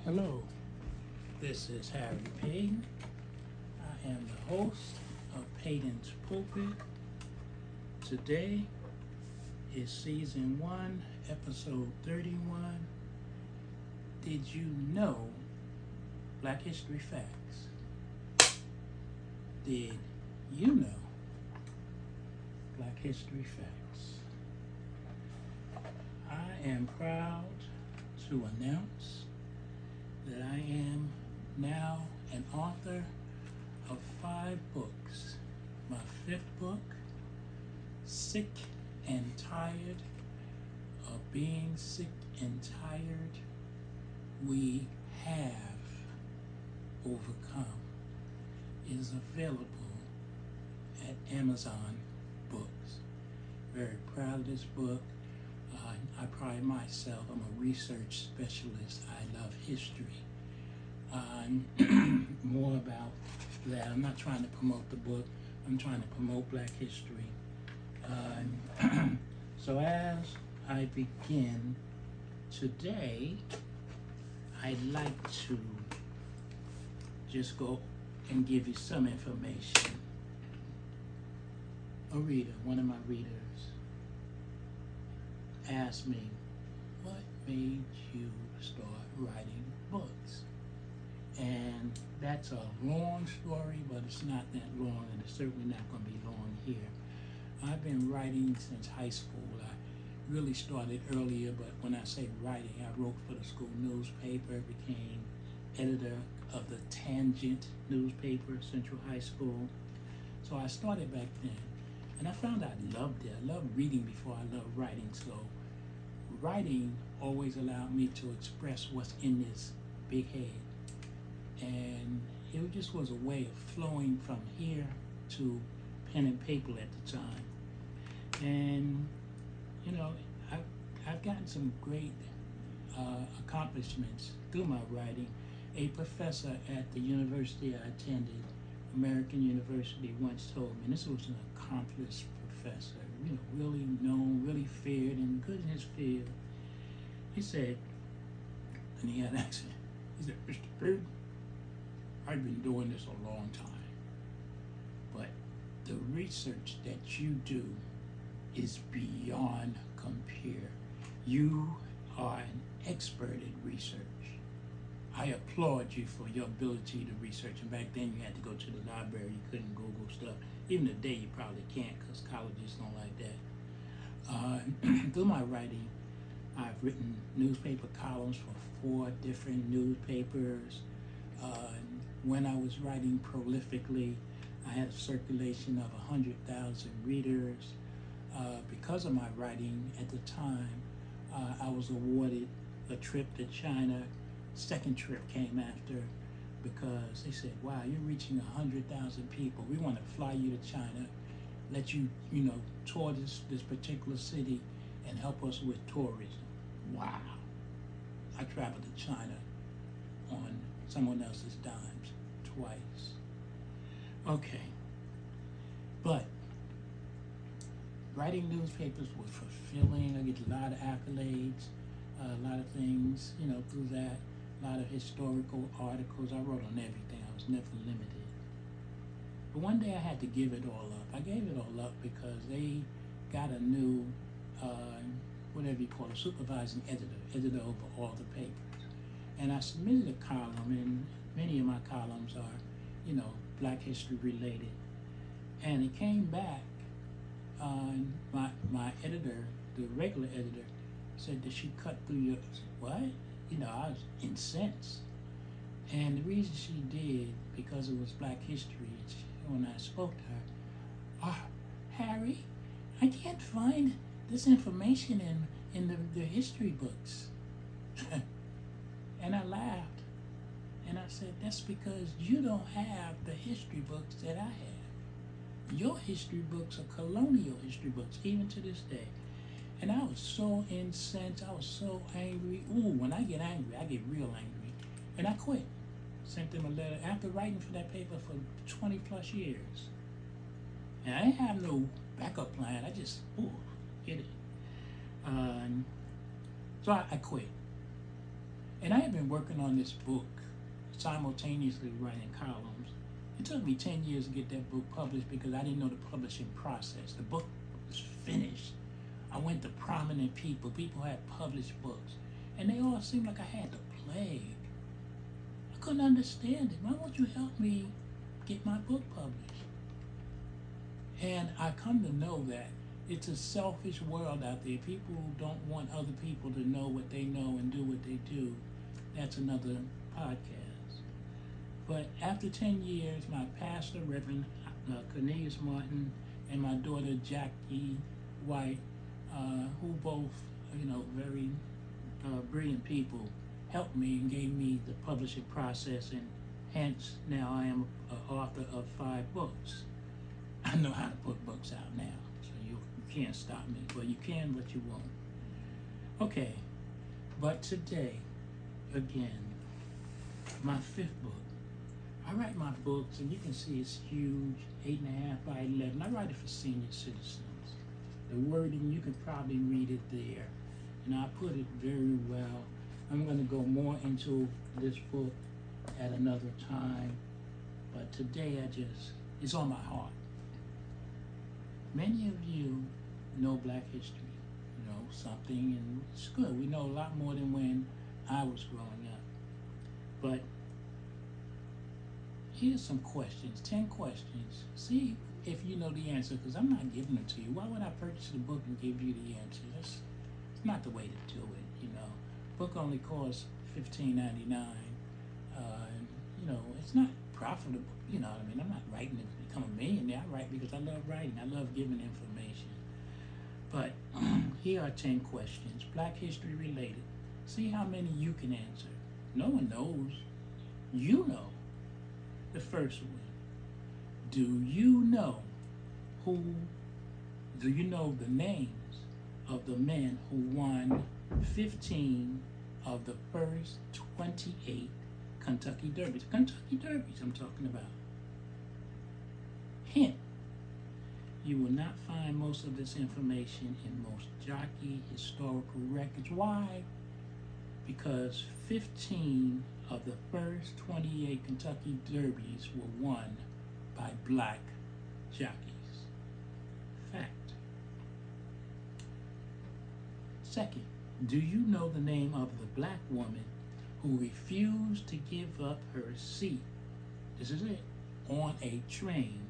Hello, this is Harry Paden. I am the host of Paden's Pulpit. Today is Season 1, Episode 31. Did you know Black History Facts? Did you know Black History Facts? I am proud to announce that I am now an author of 5 books. My 5th book, Sick and Tired of Being Sick and Tired, We Have Overcome, is available at Amazon Books. Very proud of this book. I pride myself, I'm a research specialist. I love history. More about that. I'm not trying to promote the book, I'm trying to promote Black history. So as I begin today, I'd like to just go and give you some information. A reader, one of my readers, asked me, what made you start writing books? And that's a long story, but it's not that long, and it's certainly not going to be long here. I've been writing since high school. I really started earlier, but when I say writing, I wrote for the school newspaper, became editor of the Tangent newspaper, Central High School. So I started back then, and I found I loved it. I loved reading before I loved writing, so writing always allowed me to express what's in this big head. And it just was a way of flowing from here to pen and paper at the time. And, you know, I've gotten some great accomplishments through my writing. A professor at the university I attended, American University, once told me, and this was an accomplished professor, you know, really known, really feared, and good in his field. He said, and he had an accent, he said, Mr. Paden, I've been doing this a long time, but the research that you do is beyond compare. You are an expert in research. I applaud you for your ability to research. And back then you had to go to the library, you couldn't Google stuff. Even today you probably can't because colleges don't like that. Through my writing, I've written newspaper columns for 4 different newspapers. When I was writing prolifically, I had a circulation of 100,000 readers. Because of my writing at the time, I was awarded a trip to China. Second trip came after, because they said, wow, you're reaching 100,000 people. We want to fly you to China, let you, tour this particular city and help us with tourism. Wow. I traveled to China on someone else's dimes twice. Okay. But writing newspapers was fulfilling. I get a lot of accolades, a lot of things, through that. A lot of historical articles. I wrote on everything. I was never limited. But one day I had to give it all up. I gave it all up because they got a new, whatever you call it, supervising editor over all the papers. And I submitted a column, and many of my columns are, Black history related. And it came back, my editor, the regular editor, said that she cut through your, what? I was incensed. And the reason she did, because it was Black history, when I spoke to her, Harry, I can't find this information in the history books. And I laughed. And I said, that's because you don't have the history books that I have. Your history books are colonial history books, even to this day. And I was so incensed, I was so angry. Ooh, when I get angry, I get real angry. And I quit. Sent them a letter after writing for that paper for 20 plus years. And I didn't have no backup plan. I just, hit it. So I quit. And I have been working on this book, simultaneously writing columns. It took me 10 years to get that book published because I didn't know the publishing process. The book was finished. I went to prominent people. People had published books. And they all seemed like I had the plague. I couldn't understand it. Why won't you help me get my book published? And I come to know that it's a selfish world out there. People who don't want other people to know what they know and do what they do. That's another podcast. But after 10 years, my pastor, Reverend Cornelius Martin, and my daughter, Jackie White, who both, very brilliant people, helped me and gave me the publishing process, and hence now I am an author of 5 books. I know how to put books out now, so you can't stop me. Well, you can, but you won't. Okay, but today, again, my 5th book. I write my books, and you can see it's huge, 8.5 by 11. I write it for senior citizens. The wording, you can probably read it there, and I put it very well. I'm going to go more into this book at another time, but today it's on my heart. Many of you know Black history, something, and it's good. We know a lot more than when I was growing up. But here's some questions, 10 questions. See if you know the answer, because I'm not giving it to you. Why would I purchase the book and give you the answer? It's not the way to do it, Book only costs $15.99. It's not profitable, I'm not writing to become a millionaire. I write because I love writing. I love giving information. But here are 10 questions, Black history related. See how many you can answer. No one knows. You know. The first one. Do you know the names of the men who won 15 of the first 28 Kentucky Derbies? Kentucky Derbies I'm talking about. Hint. You will not find most of this information in most jockey historical records. Why? Because 15 of the first 28 Kentucky Derbies were won by Black jockeys. Fact. Second, do you know the name of the Black woman who refused to give up her seat? This is it. On a train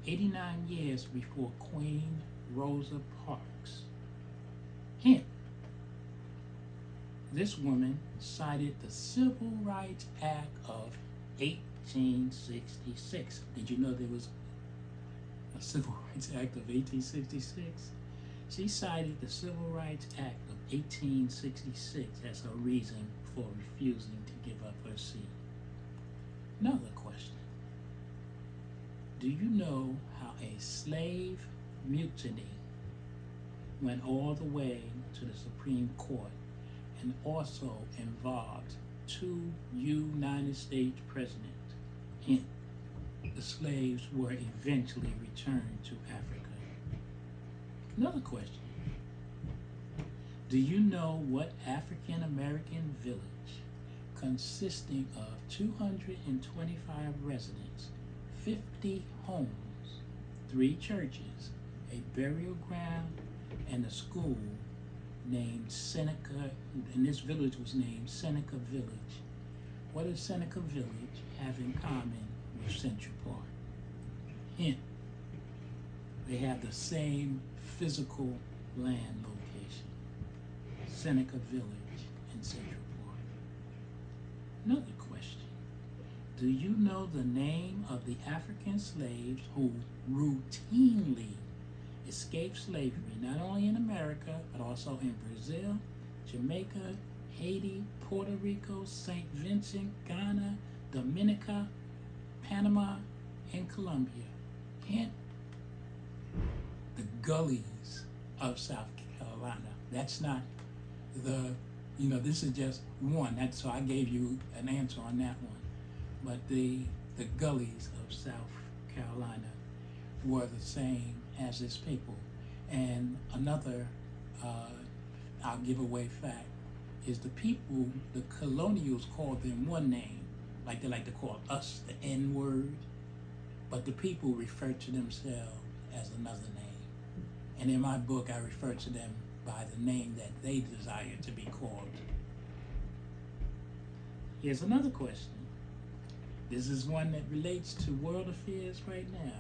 89 years before Queen Rosa Parks. Hint. This woman cited the Civil Rights Act of 1866. Did you know there was a Civil Rights Act of 1866? She cited the Civil Rights Act of 1866 as her reason for refusing to give up her seat. Another question. Do you know how a slave mutiny went all the way to the Supreme Court and also involved 2 United States presidents? Hint, the slaves were eventually returned to Africa. Another question. Do you know what African American village consisting of 225 residents, 50 homes, 3 churches, a burial ground, and a school named Seneca, and this village was named Seneca Village. What does Seneca Village have in common with Central Park? Hint, they have the same physical land location. Seneca Village and Central Park. Another question. Do you know the name of the African slaves who routinely escaped slavery, not only in America, but also in Brazil, Jamaica, Haiti, Puerto Rico, St. Vincent, Ghana, Dominica, Panama, and Colombia? Hint, the gullies of South Carolina. That's not this is just one. So I gave you an answer on that one. But the gullies of South Carolina were the same as its people. And another, I'll give away fact, is the people, the colonials called them one name, like they like to call us the N-word, but the people refer to themselves as another name. And in my book, I refer to them by the name that they desire to be called. Here's another question. This is one that relates to world affairs right now.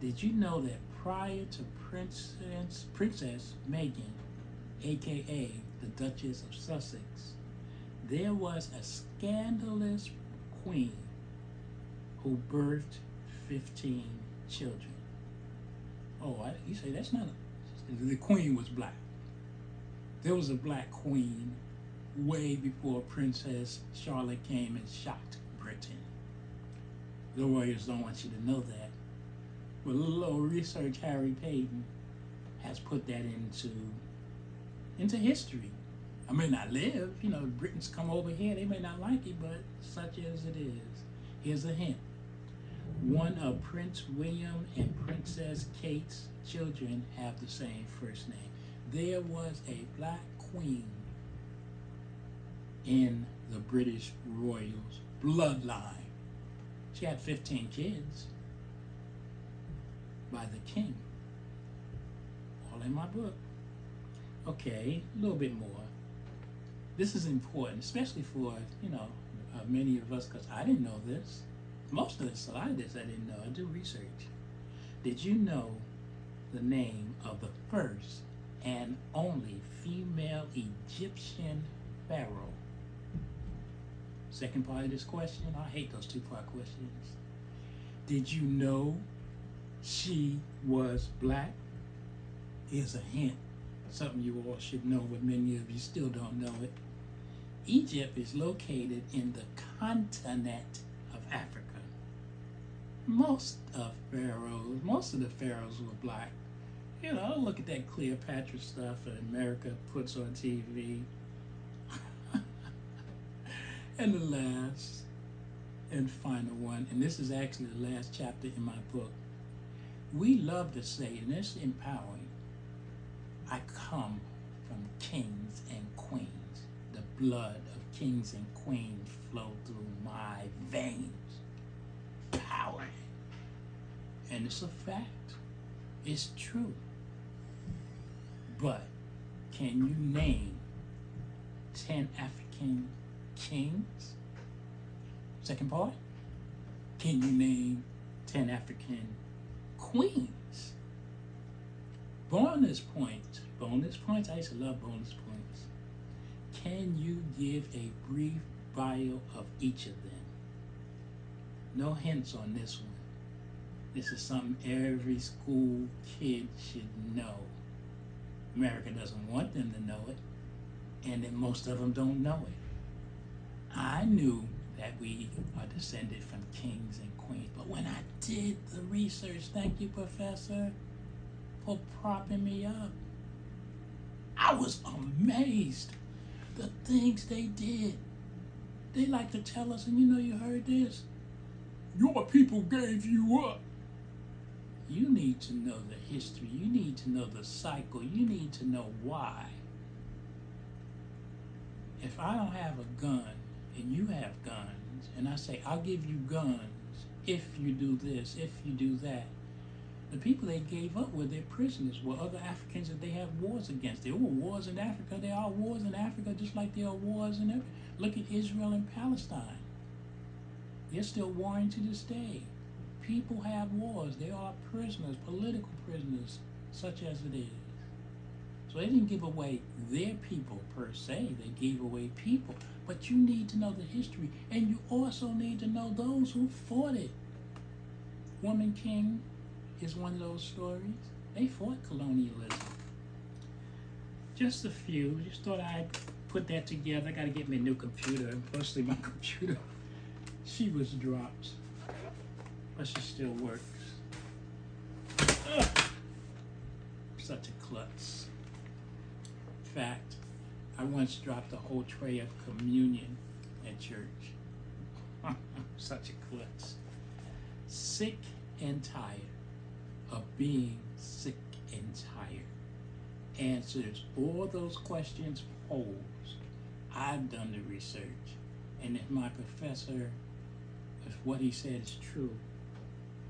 Did you know that prior to Princess Meghan, aka the Duchess of Sussex, there was a scandalous queen who birthed 15 children? Oh, you say that's not the queen was black. There was a black queen way before Princess Charlotte came and shocked Britain. The Warriors don't want you to know that. With a little research, Harry Paden has put that into history. I may not live, Britons come over here, they may not like it, but such as it is. Here's a hint. One of Prince William and Princess Kate's children have the same first name. There was a black queen in the British royals bloodline. She had 15 kids by the king. All in my book. Okay, a little bit more. This is important, especially for, many of us, because I didn't know this. Most of this, a lot of this I didn't know. I do research. Did you know the name of the first and only female Egyptian pharaoh? Second part of this question, I hate those two-part questions. Did you know she was black? Here's a hint, something you all should know, but many of you still don't know it. Egypt is located in the continent of Africa. Most of the pharaohs were black. Look at that Cleopatra stuff that America puts on TV. And the last and final one, and this is actually the last chapter in my book. We love to say, and it's empowering, I come from kings and queens. The blood of kings and queens flow through my veins. Power. And it's a fact. It's true. But can you name 10 African kings? Second part, can you name 10 African queens? Bonus points. I used to love bonus points. Can you give a brief bio of each of them? No hints on this one. This is something every school kid should know. America doesn't want them to know it, and then most of them don't know it. I knew that we are descended from kings and queens, but when I did the research, thank you, Professor, for propping me up, I was amazed. The things they did. They like to tell us, and you heard this, your people gave you up. You need to know the history. You need to know the cycle. You need to know why. If I don't have a gun and you have guns, and I say, I'll give you guns if you do this, if you do that, the people they gave up were their prisoners, were other Africans that they have wars against. There were wars in Africa. There are wars in Africa just like there are wars in every. Look at Israel and Palestine. They're still warring to this day. People have wars. They are prisoners, political prisoners, such as it is. So they didn't give away their people per se. They gave away people. But you need to know the history. And you also need to know those who fought it. Woman King is one of those stories. They fought colonialism. Just a few. Just thought I'd put that together. I got to get me a new computer. Unfortunately, my computer, she was dropped. But she still works. Ugh. Such a klutz. In fact, I once dropped a whole tray of communion at church. Such a klutz. Sick and tired of being sick and tired answers all those questions posed I've done the research. And if my professor, if what he said is true,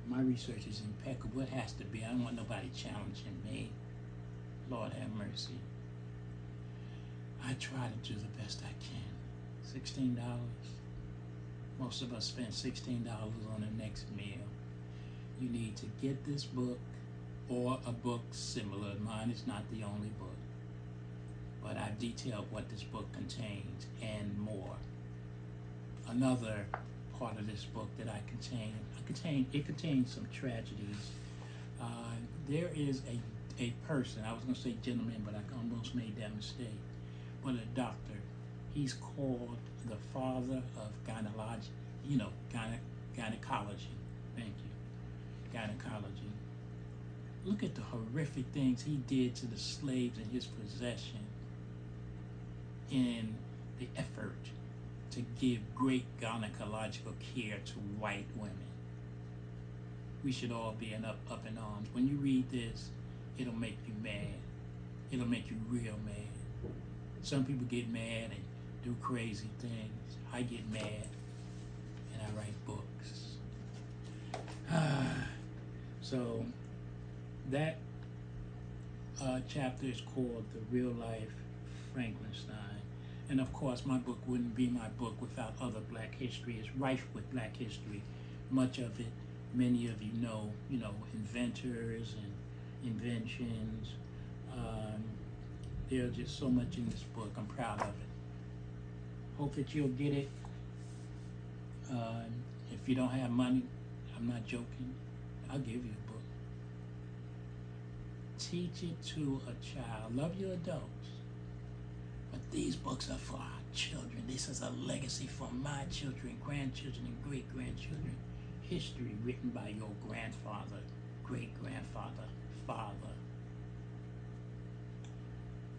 my research is impeccable. It has to be. I don't want nobody challenging me. Lord have mercy. I try to do the best I can. $16. Most of us spend $16 on the next meal. You need to get this book or a book similar. Mine is not the only book, but I've detailed what this book contains and more. Another part of this book that it contains some tragedies. There is a person, I was going to say gentleman, but I almost made that mistake, but a doctor. He's called the father of gynecology. Thank you. Gynecology. Look at the horrific things he did to the slaves in his possession in the effort to give great gynecological care to white women. We should all be up in arms. When you read this, it'll make you mad. It'll make you real mad. Some people get mad and do crazy things. I get mad and I write books. So that chapter is called The Real Life Frankenstein. And of course, my book wouldn't be my book without other black history. It's rife with black history. Much of it, many of you know, inventors and inventions. There's just so much in this book. I'm proud of it. Hope that you'll get it. If you don't have money, I'm not joking, I'll give you a book. Teach it to a child. Love your adults. But these books are for our children. This is a legacy for my children, grandchildren, and great-grandchildren. History written by your grandfather, great-grandfather, father,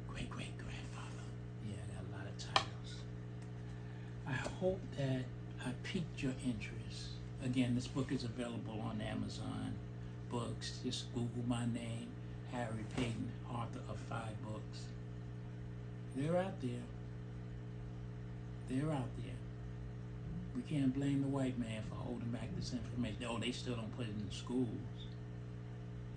great-great-grandfather. Yeah, I got a lot of titles. I hope that I piqued your interest. Again, this book is available on Amazon Books. Just Google my name, Harry Paden, author of 5 books. They're out there. They're out there. We can't blame the white man for holding back this information. Oh, they still don't put it in the schools.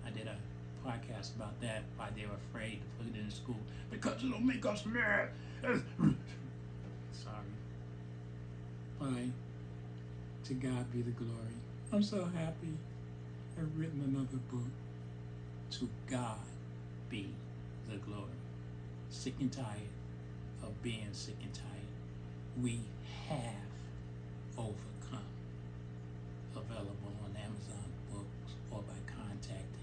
I did a podcast about that, why they're afraid to put it in the school. Because it'll make us mad. Sorry. Bye. To God be the glory. I'm so happy I've written another book. To God be the glory. Sick and tired of being sick and tired. We have overcome. Available on Amazon Books or by contacting